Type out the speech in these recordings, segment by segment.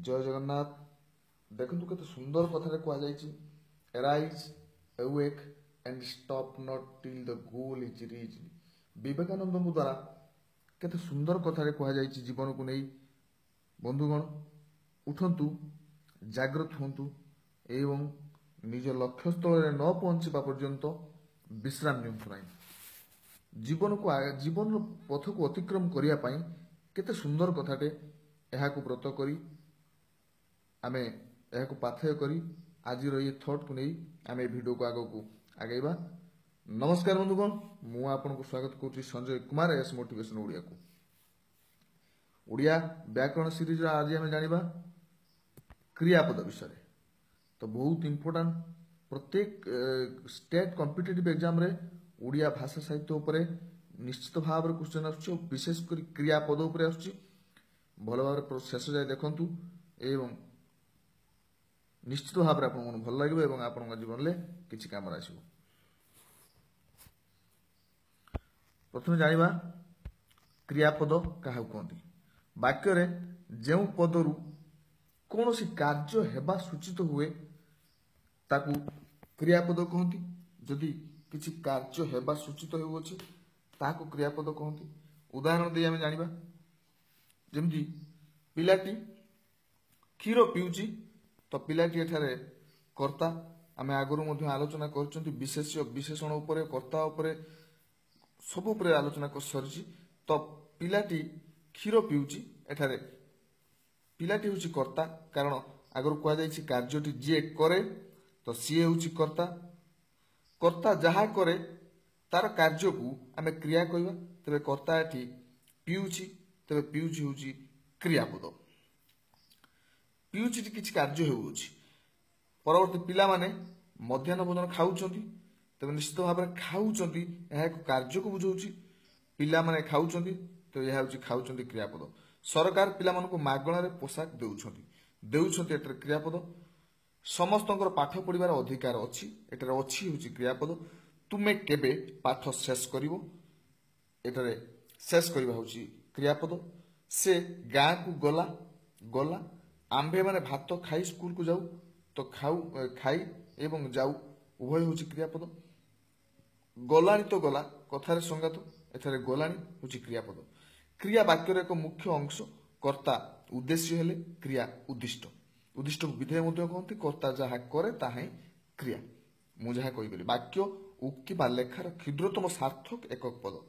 जय जगन्नाथ। देखु केते सुंदर कथा कहुई arise awake and stop not till the goal is reach. Vivekananda द्वारा केते सुंदर कथा कहुई जीवन को नहीं। बंधुगण उठंतु, जागृत हंतु एवं निज लक्ष्य स्थल न पहुंचा पर्यंत विश्राम नियंतु नहीं। जीवन पथ को अतिक्रम करने केते सुंदर कथाटे को व्रत करी आमे को पाथेय करी आज ये थॉट को नहीं आम वीडियो को आग को आगेबा। नमस्कार बंधुगण, मु आपन को स्वागत करुच्ची संजय कुमार एस मोटिवेशन ओडिया को। ओडिया व्याकरण सीरीज आज आम जानिबा क्रियापद विषय। तो बहुत इंपोर्टेंट प्रत्येक स्टेट कॉम्पिटिटिव एग्जाम रे ओडिया भाषा साहित्य उपरे निश्चित भाव में क्वेश्चन आसुची, विशेषकर क्रियापद उपरे आसुची। भल भाव शेष जाए देखंतु एवं निश्चित भाव में आपन भल लगे एवं आपन जीवन में किसी काम आसो। प्रथम जानिबा क्रियापद क्या कहते। वाक्य रे जो पदरु कौन सी कार्य हेबा सूचित हुए ताकू क्रियापद कहती। जदि किसी कार्य हेबा सूचित होउछि ताकू क्रियापद कहती। उदाहरण दे आमे जानिबा जेमती पिलाटी क्षीर पिउछि तो पिलाटी एठारे कर्ता आमे आगरु मध्ये आलोचना करछंती। विशेष्य विशेषण उपरे कर्ता उपरे सब उपरे आलोचना कर सरछि। तो पिलाटी क्षीर पिउछि एठारे पिलाटी होछि कर्ता, कारण आगरु कहा जाइछि कार्यटी जे करे तो सी होछि कर्ता। कर्ता जहा करे तार कार्य को आमे क्रिया कहबा। तबे कर्ता एठी पिउछि, तबे पिउछि होछि क्रियापद। पिउछि किछि कार्य होउछि। परवर्ती पिला माने मध्याह्न भोजन खाउछंती, तबे निश्चित भाव में खाउछंती यह एक कार्य को बुझाउछि। पिला माने खाउछंती तो यह होछि खाउछंती क्रियापद। सरकार पिला मानन को मागणारे पोशाक देउछंती एटर क्रियापद। समस्तंकर पाठ पढ़िबार अधिकार अछि, एटर अछि होछि क्रियापद। तुमे केबे पाठ शेष करिवो, एटरे शेष करिबा होछि क्रियापद। से गाँ को गला आंबे माने भात खाई स्कूल को जाऊ तो खाई एवं जाऊ उभय होछि क्रियापद। गलानी तो गला कथारे संगात एथारे गलानी होछि क्रियापद। क्रिया वाक्यर एक मुख्य अंश। कर्ता उद्देश्य हेले क्रिया उद्दिष्ट। उद्दिष्ट को विधेय मध्य कहते। कर्ता जहा करे ताहा क्रिया। मु जहा कहि गली वाक्य उक्ति बा लेखार क्षुद्रतम सार्थक एकक पद।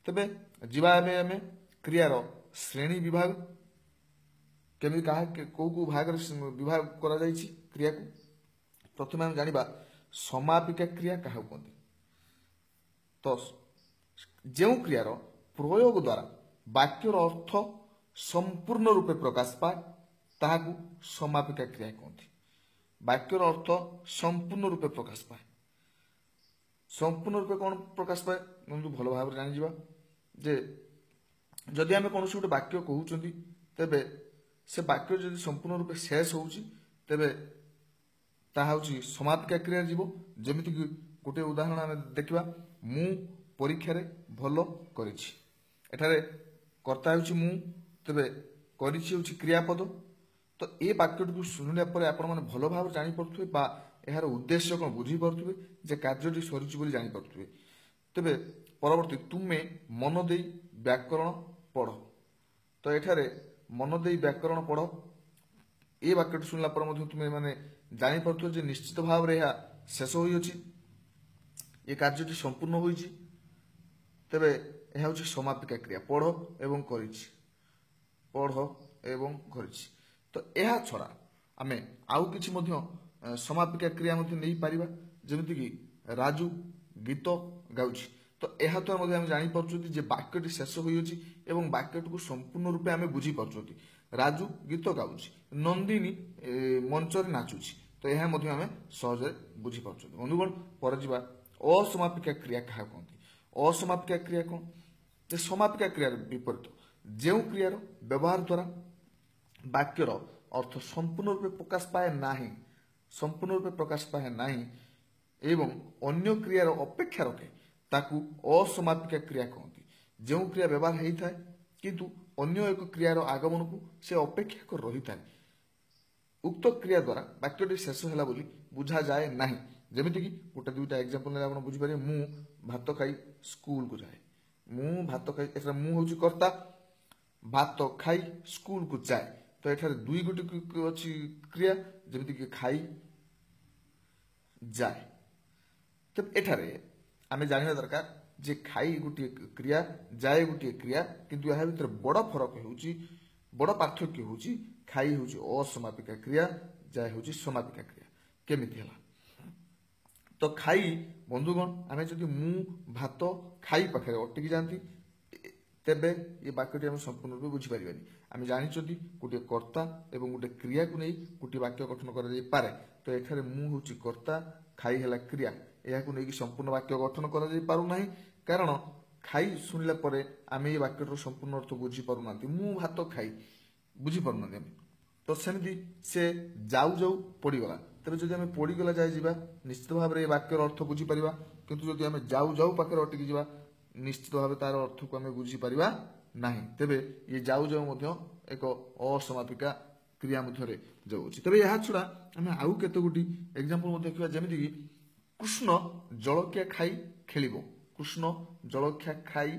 तबे जीवा आमे क्रियार श्रेणी विभाग केमि कहा को भाग विभाग करा जाइछि क्रिया को। प्रथम हम जानिबा समापिका क्रिया कहा कहते। तो जो क्रियार प्रयोग द्वारा वाक्यर अर्थ संपूर्ण रूपे प्रकाश पाए ताहाकू समापिका क्रिया कहते। वाक्यर अर्थ संपूर्ण रूपे प्रकाश पाए। संपूर्ण रूपे कौन प्रकाश पाए बंधु भल भाव जानी जिबा जे जदि आमे कौन गोटे वाक्य कहउचंती तेबे से वाक्य जदि संपूर्ण रूपे शेष होउची तेबे ताहा होची समापिका क्रिया जीवो। जेमिति कि गोटे उदाहरण आमे देखिबा मु परीक्षा रे भलो करिछि। एठारे कर्ता होछि मु, तबे करिछि होछि क्रियापद। तो ए वाक्यटी को सुनिला परे आपण माने भलो भाव जानि पड़थुबे बा एहार उद्देश्य कोन बुझी पड़थुबे जे कार्यटी सरिछि बोली जानि पड़थुबे। तबे परवर्ती तुमे मन देई व्याकरण पढ़। तो एठारे मन देई व्याकरण पढ़ ए वाक्यटी सुनिला पर मध्ये तुमे माने जानि पड़थुबे जे निश्चित भाव रे एहा शेष होई अछि, ए कार्यटी संपूर्ण होईछि। तबे यह हूँ समापिका क्रिया पढ़ एवं करिछि, पढ़ एवं करिछि। तो यह छड़ा आमे आउ किछि मध्य समापिका क्रिया मध्य नहीं पारिबा। जेमिति कि राजू गीत गाउछि। तो यह तो मध्य हम जानि परछुति जे वाक्यटी शेष होई अछि एवं वाक्यटी को संपूर्ण रूपे आमे बुझी परछुति। राजू गीत गाउछि, नंदिनी मंच रे नाचुछि। तो यह मध्य आमे सहज बुझी परछुति। बंधुगण पर जिबा असमापिका क्रिया कहा कहते। असमापिका क्रिया कौन जे समापिका क्रिया विपरीत जो क्रियार व्यवहार द्वारा वाक्यर अर्थ संपूर्ण रूपे प्रकाश पाए नाही, संपूर्ण रूपे प्रकाश पाए नाही एवं अन्य क्रियार अपेक्षा रखे ताकू असमापिका क्रिया कहती। जो क्रिया व्यवहार होता है କିନ୍ତୁ ଅନ୍ୟ ଏକ କ୍ରିୟାର ଆଗମନକୁ ସେ ଅପେକ୍ଷା କରି ରହିଥାଏ। ଉକ୍ତ କ୍ରିୟା ଦ୍ୱାରା ବାକ୍ୟଟି ଶେଷ ହେଲା ବୋଲି ବୁଝାଯାଏ ନାହିଁ। ଯେମିତିକି ଗୋଟେ ଦୁଇଟା ଏକ୍ଜାମ୍ପଲ ନେଲେ ଆପଣ ବୁଝିପାରିବେ। ମୁଁ ଭାତ ଖାଇ ସ୍କୁଲକୁ ଯାଏ। ମୁଁ ଭାତ ଖାଇ, ଏଠାରେ ମୁଁ ହେଉଛି କର୍ତ୍ତା, ଭାତ ଖାଇ ସ୍କୁଲକୁ ଯାଏ। ତ ଏଠାରେ ଦୁଇ ଗୋଟି ଅଛି କ୍ରିୟା, ଯେମିତିକି ଖାଇ ଯାଏ। ତେବେ ଏଠାରେ ଆମେ ଜାଣିବା ଦରକାର ଯେ ଖାଇ ଗୋଟିଏ କ୍ରିୟା, ଯାଏ ଗୋଟିଏ କ୍ରିୟା, କିନ୍ତୁ ଏହା ଭିତରେ ବଡ଼ ଫରକ ହେଉଛି, ବଡ଼ ପାର୍ଥକ୍ୟ ହେଉଛି ଖାଇ ହେଉଛି ଅସମାପିକା କ୍ରିୟା, ଯାଏ ହେଉଛି ସମାପିକା କ୍ରିୟା। କେମିତି ହେଲା? ତ ଖାଇ ବନ୍ଧୁଗଣ, ଆମେ ଯଦି ମୁଁ ଭାତ ଖାଇ ପାଖରେ ଅଟକି ଯାଆନ୍ତି, ତେବେ ଏ ବାକ୍ୟଟି ଆମେ ସମ୍ପୂର୍ଣ୍ଣ ରୂପେ ବୁଝିପାରିବାନି। ଆମେ ଜାଣିଛନ୍ତି ଗୋଟିଏ କର୍ତ୍ତା ଏବଂ ଗୋଟିଏ କ୍ରିୟାକୁ ନେଇ ଗୋଟିଏ ବାକ୍ୟ ଗଠନ କରାଯାଇପାରେ। ତ ଏଠାରେ ମୁଁ ହେଉଛି କର୍ତ୍ତା, ଖାଇ ହେଲା କ୍ରିୟା, ଏହାକୁ ନେଇକି ସମ୍ପୂର୍ଣ୍ଣ ବାକ୍ୟ ଗଠନ କରାଯାଇ ପାରୁନାହିଁ। କାରଣ ଖାଇ ଶୁଣିଲା ପରେ ଆମେ ଏ ବାକ୍ୟଟିର ସମ୍ପୂର୍ଣ୍ଣ ଅର୍ଥ ବୁଝିପାରୁନାହାନ୍ତି। ମୁଁ ଭାତ ଖାଇ ବୁଝିପାରୁନାହାନ୍ତି ଆମେ। ତ ସେମିତି ସେ ଯାଉ ଯାଉ ପଡ଼ିଗଲା। ତେବେ ଯଦି ଆମେ ପଡ଼ିଗଲା ଯାଏ ଯିବା, ନିଶ୍ଚିତ ଭାବରେ ଏ ବାକ୍ୟର ଅର୍ଥ ବୁଝିପାରିବା। କିନ୍ତୁ ଯଦି ଆମେ ଯାଉ ଯାଉ ପାଖରେ ଅଟକି ଯିବା, ନିଶ୍ଚିତ ଭାବେ ତାର ଅର୍ଥକୁ ଆମେ ବୁଝିପାରିବା ନାହିଁ। ତେବେ ଇଏ ଯାଉ ଯାଉ ମଧ୍ୟ ଏକ ଅସମାପିକା କ୍ରିୟା ମଧ୍ୟରେ ଯାଉଅଛି। ତେବେ ଏହା ଛଡ଼ା ଆମେ ଆଉ କେତେ ଗୋଟି ଏକ୍ଜାମ୍ପଲ ମଧ୍ୟ ଦେଖିବା। ଯେମିତିକି କୃଷ୍ଣ ଜଳଖିଆ ଖାଇ ଖେଳିବ। କୃଷ୍ଣ ଜଳଖିଆ ଖାଇ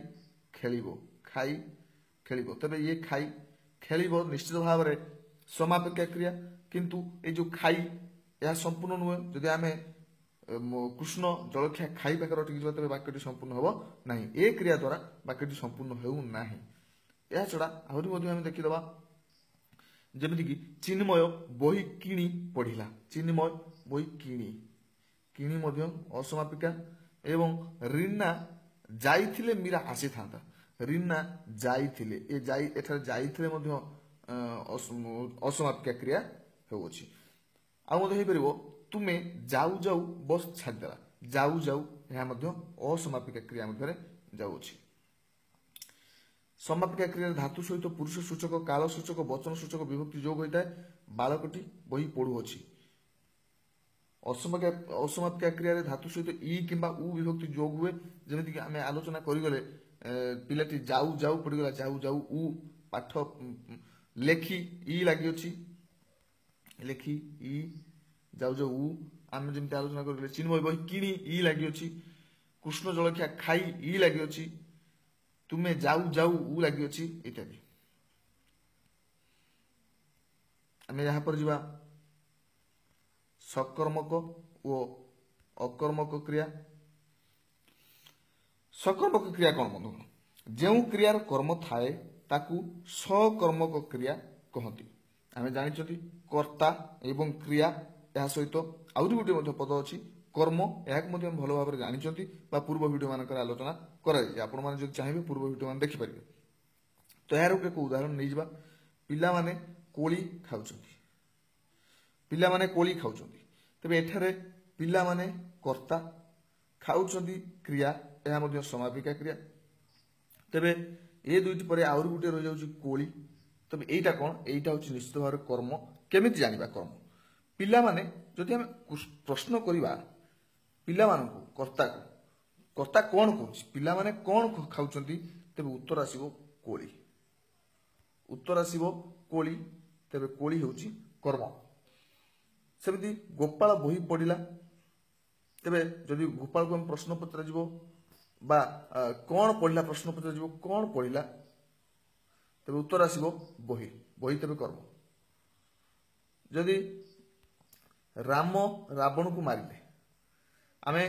ଖେଳିବ, ଖାଇ ଖେଳିବ। ତେବେ ଇଏ ଖାଇ ଖେଳିବ ନିଶ୍ଚିତ ଭାବରେ ସମାପିକା କ୍ରିୟା, କିନ୍ତୁ ଏଇ ଯେଉଁ ଖାଇ, ଏହା ସମ୍ପୂର୍ଣ୍ଣ ନୁହେଁ। ଯଦି ଆମେ କୃଷ୍ଣ ଜଳଖିଆ ଖାଇ ପାଖରେ ଅଟକି ଯିବା, ତେବେ ବାକ୍ୟଟି ସମ୍ପୂର୍ଣ୍ଣ ହେବ ନାହିଁ। ଏ କ୍ରିୟା ଦ୍ୱାରା ବାକ୍ୟଟି ସମ୍ପୂର୍ଣ୍ଣ ହେଉନାହିଁ। ଏହା ଛଡ଼ା ଆହୁରି ମଧ୍ୟ ଆମେ ଦେଖିଦେବା, ଯେମିତିକି ଚିନ୍ମୟ ବହି କିଣି ପଢ଼ିଲା। ଚିନ୍ମୟ ବହି କିଣି, କିଣି ମଧ୍ୟ ଅସମାପିକା। ଏବଂ ରୀନା ଯାଇଥିଲେ ମୀରା ଆସିଥାନ୍ତା। ରୀନା ଯାଇଥିଲେ, ଏ ଯାଇ, ଏଠାରେ ଯାଇଥିଲେ ମଧ୍ୟ ଅସମାପିକା କ୍ରିୟା ହେଉଅଛି। ଆଉ ମଧ୍ୟ ହେଇପାରିବ ତୁମେ ଯାଉ ଯାଉ ବସ୍ ଛାଡ଼ିଦେଲା। ଯାଉ ଯାଉ, ଏହା ମଧ୍ୟ ଅସମାପିକା କ୍ରିୟା ମଧ୍ୟରେ ଯାଉଅଛି। ସମାପିକା କ୍ରିୟାରେ ଧାତୁ ସହିତ ପୁରୁଷ ସୂଚକ, କାଳ ସୂଚକ, ବଚନ ସୂଚକ ବିଭକ୍ତି ଯୋଗ ହୋଇଥାଏ। ବାଳକଟି ବହି ପଢ଼ୁଅଛି। ଅସମାପିକା କ୍ରିୟାରେ ଧାତୁ ସହିତ ଇ କିମ୍ବା ଉ ବିଭକ୍ତି ଯୋଗ ହୁଏ। ଯେମିତିକି ଆମେ ଆଲୋଚନା କରିଗଲେ, ପିଲାଟି ଯାଉ ଯାଉ ପଡ଼ିଗଲା, ଯାଉ ଯାଉ ଉ, ପାଠ ଲେଖି ଇ ଲାଗିଅଛି, ଲେଖି ଇ, ଯାଉ ଯାଉ ଉ। ଆମେ ଯେମିତି ଆଲୋଚନା କରିଗଲେ, ଚିନ୍ମୟ ବହି କିଣି ଇ ଲାଗିଅଛି, କୃଷ୍ଣ ଜଳଖିଆ ଖାଇ ଇ ଲାଗିଅଛି, ତୁମେ ଯାଉ ଯାଉ ଉ ଲାଗିଅଛି, ଇତ୍ୟାଦି। ଆମେ ଏହାପରେ ଯିବା सकर्मक ओ अकर्मक क्रिया। सकर्मक क्रिया कौन बंधु? जो क्रियार कर्म थाए ताकू सकर्मक क्रिया कहती। आम जानी कर्ता एवं क्रिया, यह सहित आउरी गोटे पद अच्छी कर्म, यह भल भाव में जानी पूर्व भिडियो मान आलोचना कर चाहिए पूर्व भिडियो मान देखिपारे। तो यार एक उदाहरण नहीं जा, पिला माने कोली खाउछंती, पिला माने कोली खाउछंती। तबे एठारे पिला माने कर्ता, खाउछंती क्रिया, यह मध्य समापिका क्रिया। तबे ए दुईटी परे आउरी गुटे रहि जाउछि कोली। तबे एटा कोन? एटा होछि निश्चित भाव कर्म। केमिति जानिबा कर्म? पिला माने जदि हम प्रश्न करिबा पिला मानकु, कर्ता को, कर्ता कोन कहउछि, पिला माने कोन खाउछंती, तबे उत्तर आसीबो कोली। उत्तर आसीबो कोली। तबे कोली होछि कर्म। सेमती गोपाल बही पढ़िला। तेबे जदि गोपाल को हम प्रश्न पत्र जीवो बा कौन पढ़िला, प्रश्न पत्र जीवो कौन पढ़िला, तेबे उत्तर आसीबो बही। बही तेबे कर्म। जदि राम रावण को मारिले, आमे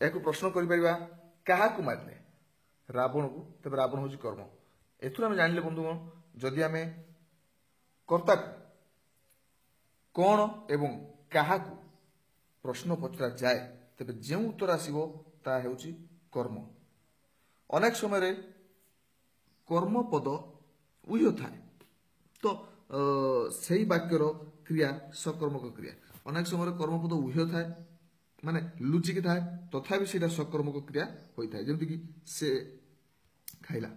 एको प्रश्न करि परिबा काहा को मारिले, रावण को, तेबे रावण होछि कर्म। एथुर आमे जानिले बंधुगण, जदि आमे कर्ता कौन एवं काहा को प्रश्न पचरा जाए, तेबे जे उत्तर आसीबो ता हेउछि कर्म। अनेक समय कर्म पद उह्य थाए, तो सही वाक्यर क्रिया सकर्मक क्रिया। अनेक समय कर्मपद उह्य थाए, माने लुचिक थाए, तथापि सेटा सकर्मक क्रिया होइथाए। जेमति कि से खाइला,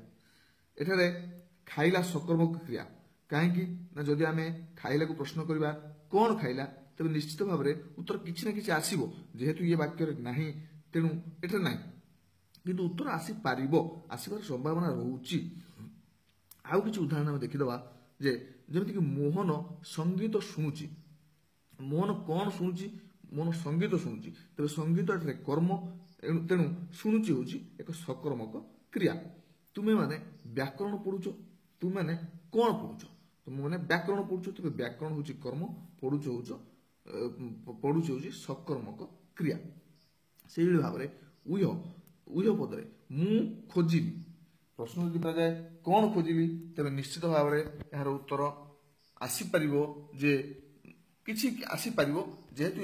एठारे खाइला सकर्मक क्रिया। कहीं ना जदि आमे खाइला को प्रश्न करिबा कौन खाइला, तबे निश्चित भाव में उत्तर किछि ना किछि आसीबो। जेहेतु ये वाक्य नाही, तेणु एठा नाही, किंतु उत्तर आसी पारिबो, आसीबार संभावना रहउची। ଆଉ କିଛି ଉଦାହରଣ ଆମେ ଦେଖିଦେବା ଯେ ଯେମିତିକି ମୋହନ ସଙ୍ଗୀତ ଶୁଣୁଛି। ମୋହନ କ'ଣ ଶୁଣୁଛି? ମୋହନ ସଙ୍ଗୀତ ଶୁଣୁଛି। ତେବେ ସଙ୍ଗୀତ ଏଠାରେ କର୍ମ, ତେଣୁ ଶୁଣୁଛି ହେଉଛି ଏକ ସକର୍ମକ କ୍ରିୟା। ତୁମେମାନେ ବ୍ୟାକରଣ ପଢ଼ୁଛ। ତୁମେମାନେ କ'ଣ ପଢ଼ୁଛ? ତୁମେମାନେ ବ୍ୟାକରଣ ପଢ଼ୁଛ। ତେବେ ବ୍ୟାକରଣ ହେଉଛି କର୍ମ, ପଢ଼ୁଛ ହେଉଛି ସକର୍ମକ କ୍ରିୟା। ସେଇଭଳି ଭାବରେ ଉୟ ପଦରେ ମୁଁ ଖୋଜିଲି। ପ୍ରଶ୍ନ ଯଦି କରାଯାଏ କ'ଣ ଖୋଜିଲି, ତେବେ ନିଶ୍ଚିତ ଭାବରେ ଏହାର ଉତ୍ତର ଆସିପାରିବ ଯେ କିଛି ଆସିପାରିବ, ଯେହେତୁ